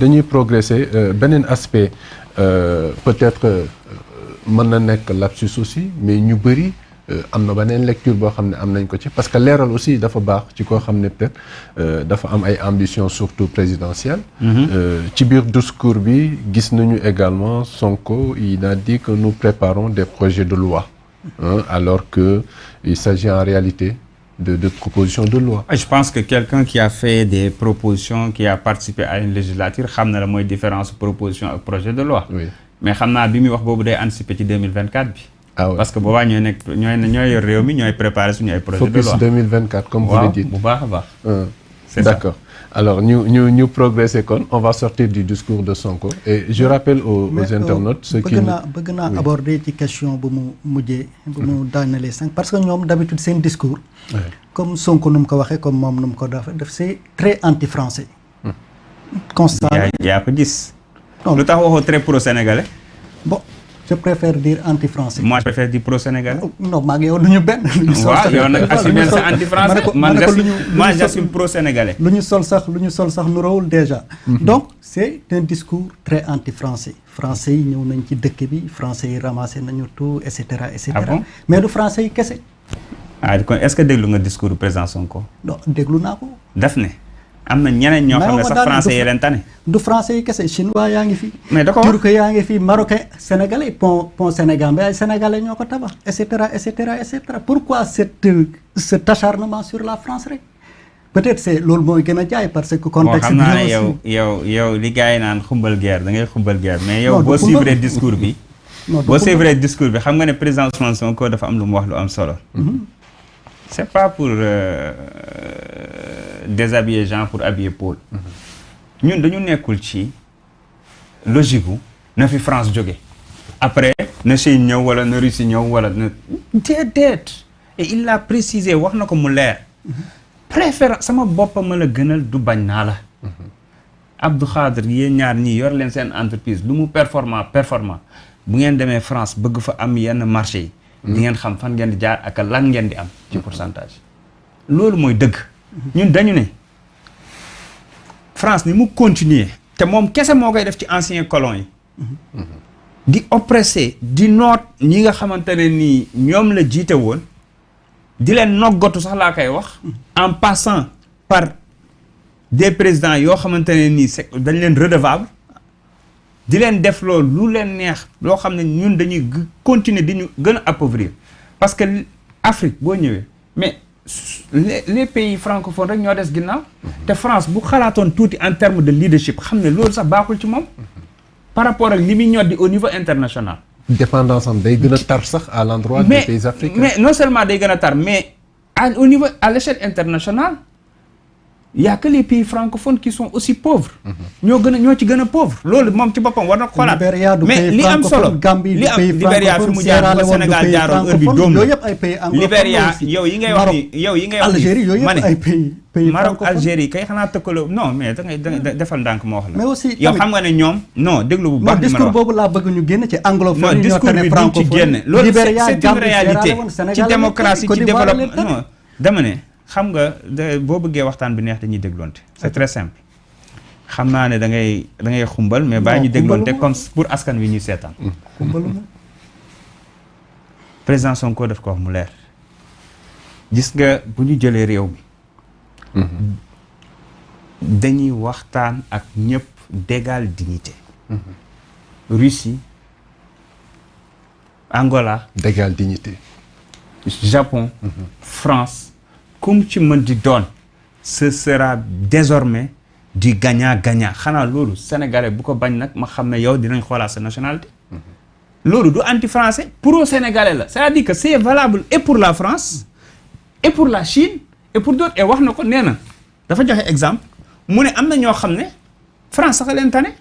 dañuy progresser beneen aspect peut-être mën na nekk lapsus aussi mais ñu bëri am na beneen lecture boo xam ne am nañ ko ci parce que leeral aussi dafa baax ci koo xam ne peut-être dafa am ay ambitions surtout présidentielles. ci biir discours bi gis nañu également Sonko il a dit que nous préparons des projets de loi alors que il s'agit en réalité de propositions de loi. Je pense que quelqu'un qui a fait des propositions qui a participé à une législature xam na la mooy différence proposition ak projet de loi. Oui. mais xam naa bi muy wax boobu day anticiper ci 2024 bi. Ah oui. parce que boobaa ñooy nekk ñooy yor réew mi ñooy préparer suñu ay projet de loi. Focus 2024 comme vous le dites. bu baax a baax. C'est d'accord. Alors ñu progresser kon on va sortir du discours de Sonko et je rappelle aux internautes ce qui bëgg naa aborder ci question bu mu mujjee bu mu daanelee sànq parce que ñoom d'habitude seen discours comme Sonko nu mu ko waxee comme moom nu mu ko def c'est très anti-français. constat yaa ko gis. lu tax waxoo très pro-sénégalais. bon je préfère dire anti-français. moi je préfère dire pro-sénégalais. non maa ngi yow du ñu benn. waaw yow nag assumer sa anti-français man j'assume pro-sénégalais. lu ñu sol sax nu rawul déjà. donc c'est un discours très anti-français. français yi ñëw nañ ci dëkk bi français yi ramassé nañu tout et cetera et cetera. Ah bon? mais du français yi kese. kon est-ce que déglu nga discours du président Sonko. non déglu naa ko. daf ne am na ñeneen ñoo xam ne sax français yi leen tane. du français yi kese chinois yaa ngi fi. mais da ko turc yaa ngi fi marocain sénégalais pont Sénégal mais ay sénégalais ñoo ko tabax et cetera et cetera et cetera pourquoi cet acharnement sur la France rek peut-être c'est loolu mooy gën a jaay parce que contexte bi xam naa ne yow li gars yi naan xumbal guerre da ngay xumbal guerre mais yow boo suivre discours bi boo suivre discours bi xam nga ne président Ousmane Sonko dafa am lu mu wax lu am solo. C'est pas pour déshabiller Jean pour habiller Paul. ñun dañu nekkul ci logique gu na fi France jóge après na Chine ñëw wala na Russie ñëw wala na déedéet et il l'a précisé wax na ko mu leer. préférence sama boppam ma la gënal du bañ naa la. Abdou Khadre yéen ñaar ñii yor leen seen entreprise lu mu performant bu ngeen demee France bëgg fa am yenn marché yi. di ngeen xam fan ngeen di jaar ak lan ngeen di am ci pourcentage. loolu mooy dëgg. ñun dañu ne France ni mu continuer te moom kese moo koy def ci anciens colons yi. di oppresser di noot ñi nga xamante ne nii ñoom la jiite woon di leen noggatu sax laa koy wax. en passant par des présidents yoo xamante ne nii dañ leen redevable. di leen def loolu lu leen neex loo xam ne ñun dañuy continuer di ñu gën a appauvrir parce que Afrique boo ñëwee mais les pays francophones rek ñoo des ginnaaw te France bu xalaatoon tuuti en termes de leadership xam ne loolu sax baaxul ci moom par rapport ak li muy ñoddi au niveau international. dépendance am day gën a tar sax à l'endroit des pays africains. mais non seulement day gën a tar mais au niveau à l'échelle internationale. Il y a que les pays francophones qui sont aussi pauvres. ñoo ci gën a pauvre. loolu moom ci boppam war na ko xoolaat. mais li am solo li am Libéria fi mu jaar ba Sénégal jaaroon heure bi doom Libéria yow yi ngay wax ni Algérie yooyu yëpp ay pays Maroc Algérie kay xanaa tëkkaloo non mais da ngay defal ndànk ma wax la. mais aussi yow xam nga ne ñoom non déglu bu baax. non discours boobu laa bëgg ñu génn ci anglophone. non discours bi duñ ci génn loolu c'est une réalité ci démocratie ci développement non dama ne. xam nga boo bëggee waxtaan bi neex dañuy dégloonte c'est très simple xam naa ne da ngay xumbal mais bàyyi ñu dégloonte comme pour askan wi ñuy seetaan. président Sonko daf ko wax mu leer gis nga bu ñu jëlee réew mi dañuy waxtaan ak ñëpp d'égale dignité. Russie Angola d'égale dignité. Japon France comme ci mën di doon ce sera désormais du gagnant-gagnant xanaa loolu sénégalais bu ko bañ nag ma xam ne yow dinañ xoolaat sa nationalité. loolu du anti-français pro-sénégalais la c'est-à-dire que c'est valable et pour la France et pour la Chine et pour d'autres et wax na ko nee na dafa joxe exemple mu ne am na ñoo xam ne France sax leen tane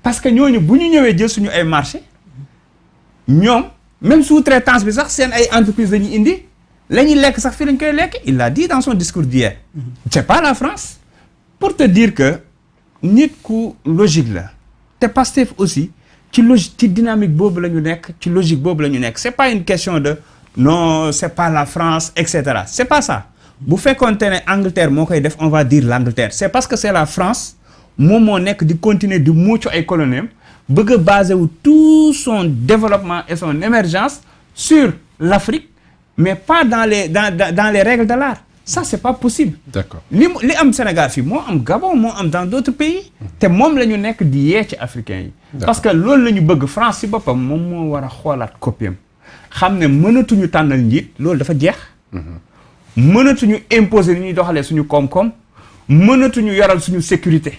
parce que ñooñu bu ñu ñëwee jël suñu ay marché ñoom même sous-traitance bi sax seen ay entreprise dañuy indi la ñuy lekk sax fii lañ koy lekk il l'a dit dans son discours d'hier. C'est pas la France pour te dire que nit ku logique la te Pastef aussi ci logique ci dynamique boobu la ñu nekk ci logique boobu la ñu nekk c'est pas une question de non c'est pas la France et cetera c'est pas ça bu fekkoonte ne Angleterre moo koy def on va dire l'Angleterre c'est parce que c'est la France moom moo nekk di continuer di muucu ay colonies bëgg a basé wu tout son développement et son émergence sur l'Afrique mais pas dans les règles de l'art. Ça c'est pas possible. D'accord. li am Sénégal fii moo am Gabon moo am dans d'autres pays te moom la ñu nekk di yee ci africains yi. parce que loolu la ñu bëgg France si boppam moom moo war a xoolaat copiem xam ne mënatuñu tànnal njiit loolu dafa jeex. mënatuñu imposer ni ñuy doxalee suñu koom-koom mënatuñu yoral suñu sécurité.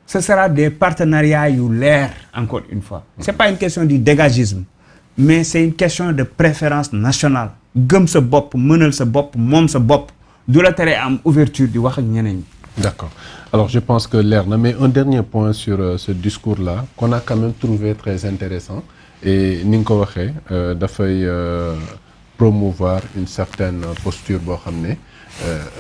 Ce sera des partenariats yu leer encore une fois. C'est pas une question du dégagisme mais c'est une question de préférence nationale. gëm sa bopp mënal sa bopp moom sa bopp du la tere am ouverture di wax ak ñeneen ñi. D'accord. Alors je pense que leer na mais un dernier point sur ce discours-là qu'on a quand même trouvé très intéressant et ni nga ko waxee dafay promouvoir une certaine posture boo xam ne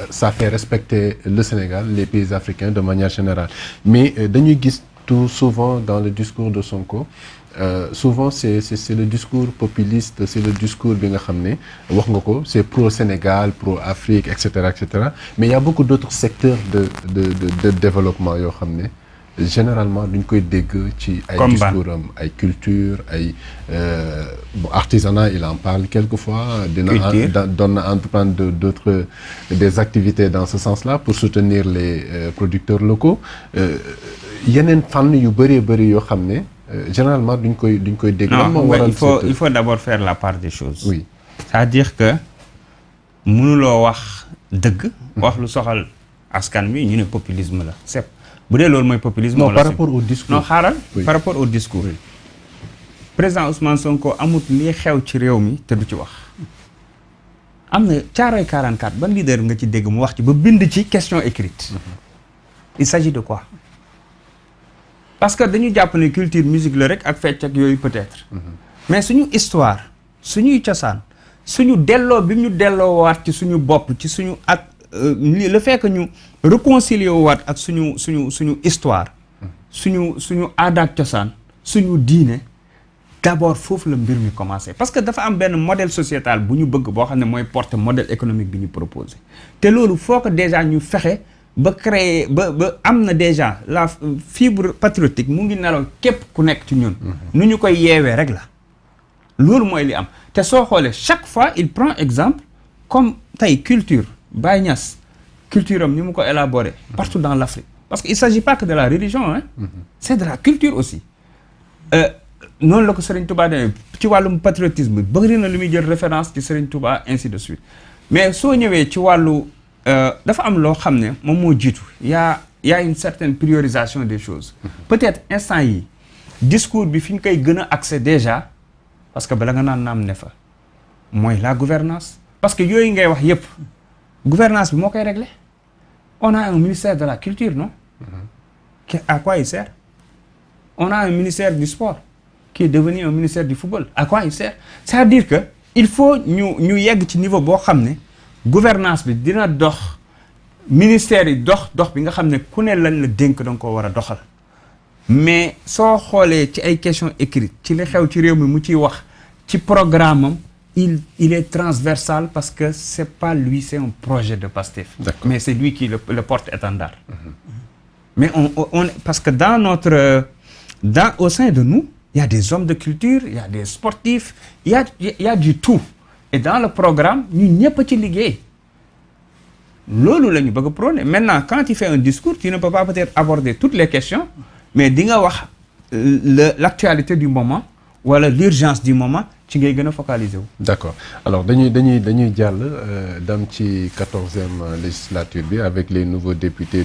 ça fait respecter le Sénégal les pays africains de manière générale mais dañuy gis tout souvent dans le discours de Sonko souvent c'est le discours populiste c'est le discours bi nga xam ne wax nga ko c'est pro-Sénégal pro-Afrique et cetera mais il y a beaucoup d'autres secteurs de développement yoo xam ne généralement duñ koy dégg ci ay discours am ay culture ay artisanat il en parle quelquefois doon na entreprendre d'autres des activités dans ce sens-là pour soutenir les producteurs locaux yeneen fànn yu bëree yoo xam ne généralement duñ koy dégg. Non, il faut d'abord faire la part des choses. Oui. C'est-à-dire que mënuloo wax dëgg. wax lu soxal askan wi ñu ne populisme la. c'est bu dee loolu mooy populisme. non par rapport au discours. non xaaral par rapport au discours. Oui. Président Ousmane Sonko amut lii xew ci réew mi te du ci wax. am na Thiaroye 44 ban leader nga ci dégg mu wax ci ba bind ci question écrite. Il s'agit de quoi? Parce que dañu jàpp ne culture musique la rek ak fecc ak yooyu peut-être. mais suñu histoire suñuy cosaan suñu delloo bi ñu delloo waat ci suñu bopp ci suñu ak le fait que ñu réconcilier waat ak suñu histoire suñu aada ak cosaan suñu diine d'abord foofu la mbir mi commencé parce que dafa am benn modèle sociétal bu ñu bëgg boo xam ne mooy porter modèle économique bi ñu proposé te loolu faut que déjà ñu fexe ba créer ba am na déjà la fibre patriotique mu ngi nelaw képp ku nekk ci ñun nu ñu koy yeewee rek la loolu mooy li am te soo xoolee chaque fois il prend exemple comme tey culture Baye Niass culture am ni mu ko élaboré partout dans l'Afrique parce que il s'agit pas que de la religion hein c'est de la culture aussi noonu la ko Serigne Touba demee ci wàllum patriotisme bëgg na lu muy jël référence ci Serigne Touba ainsi de suite mais soo ñëwee ci wàllu dafa am loo xam ne moom moo jiitu y a une certaine priorisation des choses peut-être instant yi discours bi fi ñu koy gën a accès déjà parce que bala nga naan naam ne fa mooy la gouvernance parce que yooyu ngay wax yépp gouvernance bi moo koy régler on a un ministère de la culture non à quoi il sert on a un ministère du sport qui est devenu un ministère du football à quoi il sert c'est-à-dire que il faut ñu yegg ci niveau boo xam ne gouvernance bi dina dox ministère yi dox bi nga xam ne ku ne lañ la dénk da nga ko war a doxal mais soo xoolee ci ay questions écrites ci li xew ci réew mi mu ciy wax ci programme am il est transversal parce que c'est pas lui c'est un projet de Pastef mais c'est lui qui le porte-étendard mais on parce que au sein de nous il y a des hommes de culture il y a des sportifs il y a du tout et dans le programme ñun ñëpp a ci liggéey loolu la ñu bëgg a prôner maintenant quand tu fais un discours tu ne peux pas peut-être aborder toutes les questions mais di nga wax l'actualité du moment wala l'urgence du moment ci ngay gën a focaliser wu. D'accord alors dañuy jàll dem ci 14e législature bi avec les nouveaux députés